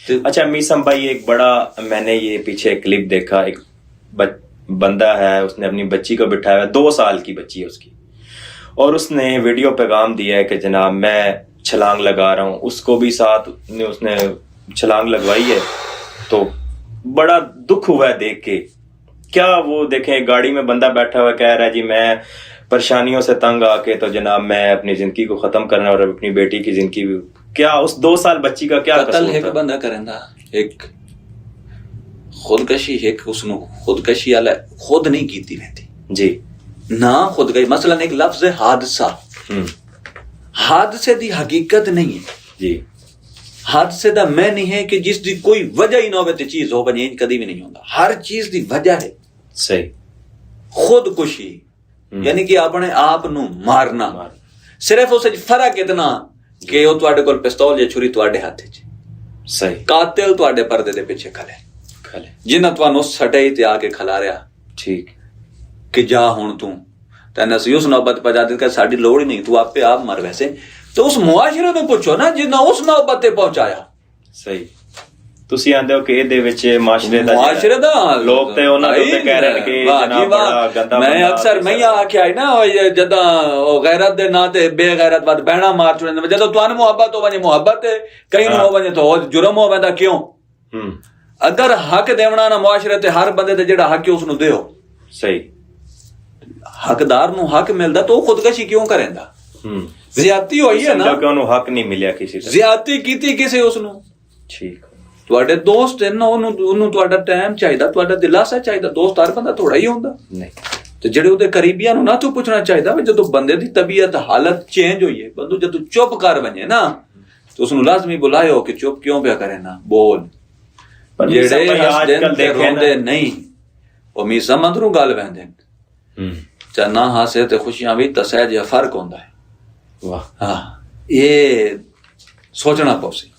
अच्छा मीसम भाई, एक बड़ा मैंने ये पीछे एक क्लिप देखा, एक बंदा है, उसने अपनी बच्ची को बिठाया हुआ, 2 साल की बच्ची है उसकी, और उसने वीडियो पैगाम दिया है कि जनाब मैं छलांग लगा रहा हूँ, उसको भी साथ उसने छलांग लगवाई है। तो बड़ा दुख हुआ है देख के। क्या वो देखें, गाड़ी में बंदा बैठा हुआ कह रहा है जी मैं परेशानियों से तंग आके तो जनाब मैं अपनी जिंदगी को खत्म करना और अपनी बेटी की जिंदगी भी, क्या उस 2 साल बच्ची का क्या कत्ल कसूर एक था? बंदा करेंदा, एक खुदकशी, एक उसनु खुदकशी वाला खुद नहीं कीती रहती जी ना खुदकशी। मसलन एक लफ्ज है हादसा, हादसे दी हकीकत नहीं है जी, हादसे दा मैं नहीं है कि जिस दी कोई वजह ही ना होवे ते चीज हो बने, कदी भी नहीं होता। हर चीज दी वजह है। सही। खुदकुशी यानी कि अपने आप नु मारना। सिर्फ उस फर्क इतना कि ਉਹ ਤੁਹਾਡੇ ਕੋਲ ਪਿਸਤੌਲ ਜਾਂ ਛੁਰੀ ਤੁਹਾਡੇ ਹੱਥ 'ਚ, सही। ਕਾਤਿਲ ਤੁਹਾਡੇ ਪਰਦੇ ਦੇ ਪਿੱਛੇ ਖਲੇ ਜਿਨ੍ਹਾਂ ਤੁਹਾਨੂੰ ਸਟੇ ਤੇ ਆ ਕੇ ਖਿਲਾਰਿਆ ठीक ਕਿ ਜਾ ਹੁਣ ਤੂੰ ਤੈਨੂੰ ਅਸੀਂ ਉਸ ਨੌਬਤ ਪਹੁੰਚਾ ਦਿੱਤਾ, ਸਾਡੀ ਲੋੜ ਹੀ ਨਹੀਂ, ਤੂੰ ਆਪੇ ਆਪ ਮਰ। ਵੈਸੇ ਤੇ ਉਸ ਮੁਆਸ਼ਰੇ ਨੂੰ ਪੁੱਛੋ ਨਾ ਜਿਨ੍ਹਾਂ ਉਸ ਨੌਬਤ ਤੇ ਪਹੁੰਚਾਇਆ। ਸਹੀ। ਤੁਸੀਂ ਆਂਦੇ ਹੋ ਕਿ ਇਹਦੇ ਵਿੱਚ ਮਾਸ਼ਰੇ ਦਾ ਲੋਕ ਤੇ ਉਹਨਾਂ ਦੇ ਉੱਤੇ ਕਹਿ ਰਹੇ ਨੇ ਕਿ ਜਨਾਬ ਬੜਾ ਗੰਦਾ। ਮੈਂ ਅਕਸਰ ਮੈਂ ਆਖਿਆ ਨਾ ਜਦੋਂ ਉਹ ਗੈਰਤ ਦੇ ਨਾਂ ਤੇ ਬੇਗੈਰਤ ਬਾਤ ਬਹਿਣਾ ਮਾਰ ਚੁਣੇ, ਜਦੋਂ ਤੁਹਾਨੂੰ ਮੁਹੱਬਤ ਹੋ ਵਜੇ ਮੁਹੱਬਤ ਹੈ, ਕਈ ਨੂੰ ਹੋ ਵਜੇ ਤਾਂ ਜੁਰਮ ਹੋ ਵੈਂਦਾ। ਕਿਉਂ? ਅਗਰ ਹੱਕ ਦੇਵਣਾ ਨਾ ਮੁਆਸ਼ਰੇ ਤੇ ਹਰ ਬੰਦੇ ਤੇ ਜਿਹੜਾ ਹੱਕ ਹੈ ਉਸ ਨੂੰ ਦਿਓ। ਸਹੀ। ਹੱਕਦਾਰ ਨੂੰ ਹੱਕ ਮਿਲਦਾ ਤਾਂ ਉਹ ਖੁਦਕਸ਼ੀ ਕਿਉਂ ਕਰੇਂਦਾ? ਜ਼ਿਆਦਤੀ ਹੋਈ ਹੈ ਨਾ ਕਿ ਉਹਨੂੰ ਹੱਕ ਨਹੀਂ ਮਿਲਿਆ ਕਿਸੇ ਦਾ, ਜ਼ਿਆਦਤੀ ਕੀਤੀ ਕਿਸੇ ਉਸ ਨੂੰ। ਠੀਕ। ਤੁਹਾਡੇ ਦੋਸਤ ਹਨ, ਉਹਨੂੰ ਤੁਹਾਡਾ ਟਾਈਮ ਚਾਹੀਦਾ, ਤੁਹਾਡਾ ਦਿਲਾਸਾ ਚਾਹੀਦਾ। ਦੋਸਤ ਹਰ ਬੰਦਾ ਥੋੜਾ ਹੀ ਹੁੰਦਾ ਨਹੀਂ। ਤੇ ਜਿਹੜੇ ਉਹਦੇ ਕਰੀਬੀਆਂ ਨੂੰ ਨਾ ਤੂੰ ਪੁੱਛਣਾ ਚਾਹੀਦਾ ਵੀ ਜਦੋਂ ਬੰਦੇ ਦੀ ਤਬੀਅਤ ਹਾਲਤ ਚੇਂਜ ਹੋਈ ਹੈ, ਬੰਦੂ ਜਦੋਂ ਚੁੱਪ ਕਰ ਵਜੇ ਨਾ ਤੇ ਉਸਨੂੰ ਲਾਜ਼ਮੀ ਬੁਲਾਇਓ ਕਿ ਚੁੱਪ ਕਿਉਂ ਪਿਆ ਕਰੇ ਨਾ ਬੋਲ। ਜਿਹੜੇ ਹੱਸਦੇ ਰੋਂਦੇ ਨਹੀਂ ਉਹ ਮੀਸਾ ਮੰਦਰੂ ਗੱਲ ਵਹਿੰਦੇ ਚਾਹ ਨਾ ਹਾਸੇ ਤੇ ਖੁਸ਼ੀਆਂ ਵੀ ਤਾਂ ਸਹਿਜ ਫਰਕ ਹੁੰਦਾ ਹੈ। ਵਾਹ, ਹਾਂ, ਇਹ ਸੋਚਣਾ ਪਊ ਸੀ।